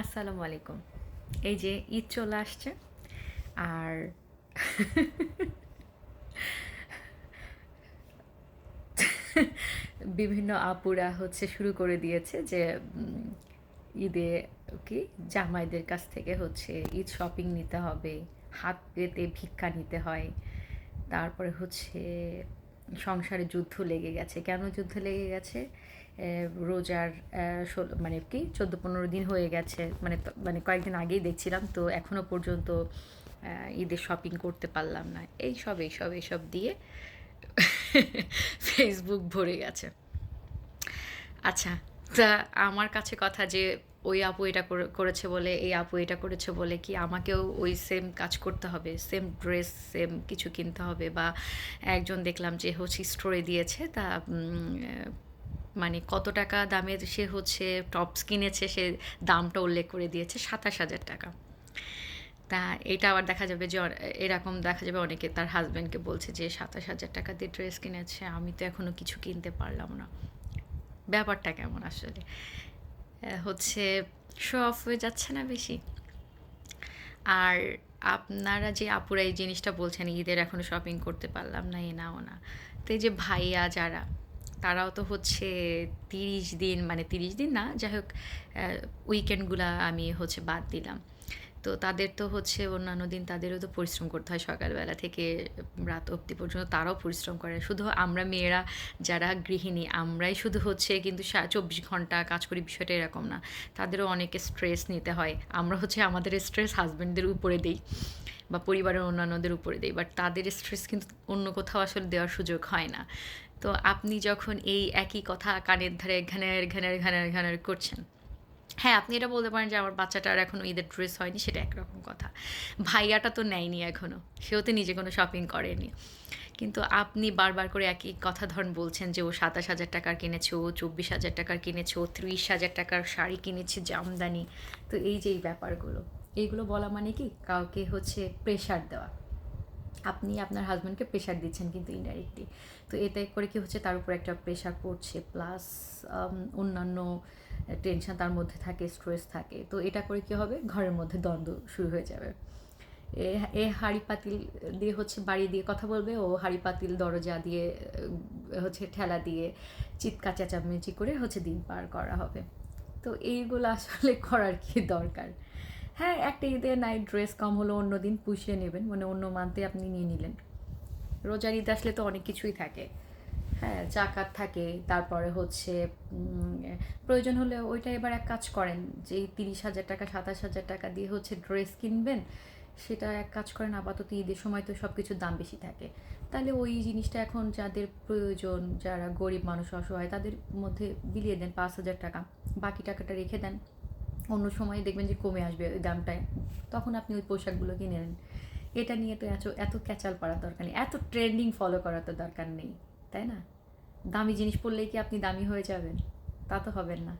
আসসালামু আলাইকুম। এই যে ঈদ চলে আসছে আর বিভিন্ন আপুরা হচ্ছে শুরু করে দিয়েছে যে ঈদে কি জামাইদের কাছ থেকে হচ্ছে ঈদ শপিং নিতে হবে, হাত পেতে ভিক্ষা নিতে হয়। তারপরে হচ্ছে সংসারে যুদ্ধ লেগে গেছে। কেন যুদ্ধ লেগে গেছে? রোজার মানে কি 14-15 দিন হয়ে গেছে, মানে কয়েকদিন আগেই দেখছিলাম, তো এখনো পর্যন্ত ঈদের শপিং করতে পারলাম না। এইসব দিয়ে ফেসবুক ভরে গেছে। আচ্ছা, তা আমার কাছে কথা যে ওই আপু এটা করেছে বলে, এই আপু এটা করেছে বলে কি আমাকেও ওই সেম কাজ করতে হবে, সেম ড্রেস সেম কিছু কিনতে হবে? বা একজন দেখলাম যে হচ্ছে স্টোরে দিয়েছে, তা মানে কত টাকা দামের সে হচ্ছে টপস কিনেছে, সে দামটা উল্লেখ করে দিয়েছে 27,000 টাকা। তা এটা আবার দেখা যাবে যে এরকম দেখা যাবে অনেকে তার হাজব্যান্ডকে বলছে যে 27,000 টাকা দিয়ে ড্রেস কিনেছে, আমি তো এখনও কিছু কিনতে পারলাম না। ব্যাপারটা কেমন আসলে? হচ্ছে শো অফ হয়ে যাচ্ছে না বেশি? আর আপনারা যে আপুরা এই জিনিসটা বলছেন ঈদের এখনও শপিং করতে পারলাম না, এ না ও না, তো এই যে ভাইয়া যারা, তারাও তো হচ্ছে 30 দিন, মানে 30 দিন না, যাই হোক উইকেন্ডগুলা আমি হচ্ছে বাদ দিলাম, তো তাদের তো হচ্ছে অন্যান্য দিন তাদেরও তো পরিশ্রম করতে হয়, সকালবেলা থেকে রাত অবধি পর্যন্ত তারাও পরিশ্রম করে। শুধু আমরা মেয়েরা যারা গৃহিণী আমরাই শুধু হচ্ছে কিন্তু 24 ঘন্টা কাজ করি, বিষয়টা এরকম না। তাদেরও অনেকে স্ট্রেস নিতে হয়। আমরা হচ্ছে আমাদের স্ট্রেস হাজব্যান্ডদের উপরে দিই বা পরিবারের অন্যান্যদের উপরে দিই, বাট তাদের স্ট্রেস কিন্তু অন্য কোথাও আসলে দেওয়ার সুযোগ হয় না। তো আপনি যখন এই একই কথা কানের ধারে ঘানের ঘানের ঘানের ঘানের করছেন, হ্যাঁ, আপনি এটা বলতে পারেন যে আমার বাচ্চাটার এখনও ঈদের ড্রেস হয়নি, সেটা একরকম কথা। ভাইয়াটা তো নেয়নি এখনও, সেও তো নিজে কোনো শপিং করেনি। কিন্তু আপনি বারবার করে একই কথা ধরুন বলছেন যে ও 27,000 টাকার কিনেছে, ও 24,000 টাকার কিনেছে, ও 30,000 টাকার শাড়ি কিনেছে জামদানি। তো এই যে এই ব্যাপারগুলো, এইগুলো বলা মানে কি কাউকে হচ্ছে প্রেশার দেওয়া। আপনি আপনার হাজব্যান্ডকে প্রেশার দিচ্ছেন কিন্তু ইনডাইরেক্টলি। তো এতে করে কি হচ্ছে, তার উপর একটা প্রেশার পড়ছে, প্লাস অন্যান্য টেনশন তার মধ্যে থাকে, স্ট্রেস থাকে। তো এটা করে কি হবে, ঘরের মধ্যে দ্বন্দ্ব শুরু হয়ে যাবে। এ এ হাঁড়ি পাতিল দিয়ে হচ্ছে বাড়ি দিয়ে কথা বলবে, ও হাঁড়ি পাতিল দরজা দিয়ে হচ্ছে ঠেলা দিয়ে চিৎকার চেঁচামেচি করে হচ্ছে দিন পার করা হবে। তো এইগুলো আসলে করার কি দরকার? হ্যাঁ, একটা ঈদে নাইট ড্রেস কম হলো, অন্য দিন পুষিয়ে নেবেন, মানে অন্য মান্থে আপনি নিয়ে নিলেন। রোজার ঈদ আসলে তো অনেক কিছুই থাকে। হ্যাঁ, জাকাত থাকে, তারপরে হচ্ছে প্রয়োজন হলে ওইটা এবার এক কাজ করেন, যে এই 30,000 টাকা 27,000 টাকা দিয়ে হচ্ছে ড্রেস কিনবেন, সেটা এক কাজ করেন আপাতত ঈদের সময় তো সব কিছুর দাম বেশি থাকে, তাহলে ওই জিনিসটা এখন যাদের প্রয়োজন, যারা গরিব মানুষ অসহায়, তাদের মধ্যে বিলিয়ে দেন 5,000 টাকা, বাকি টাকাটা রেখে দেন। অন্য সময় দেখবেন যে কমে আসবে ওই দামটায়, তখন আপনি ওই পোশাকগুলো কিনে নেন। এটা নিয়ে তো এত এত ক্যাচাল পাড়ার দরকার নেই, এত ট্রেন্ডিং ফলো করার তো দরকার নেই, তাই না? দামি জিনিস পরলেই কি আপনি দামি হয়ে যাবেন? তা তো হবেন না।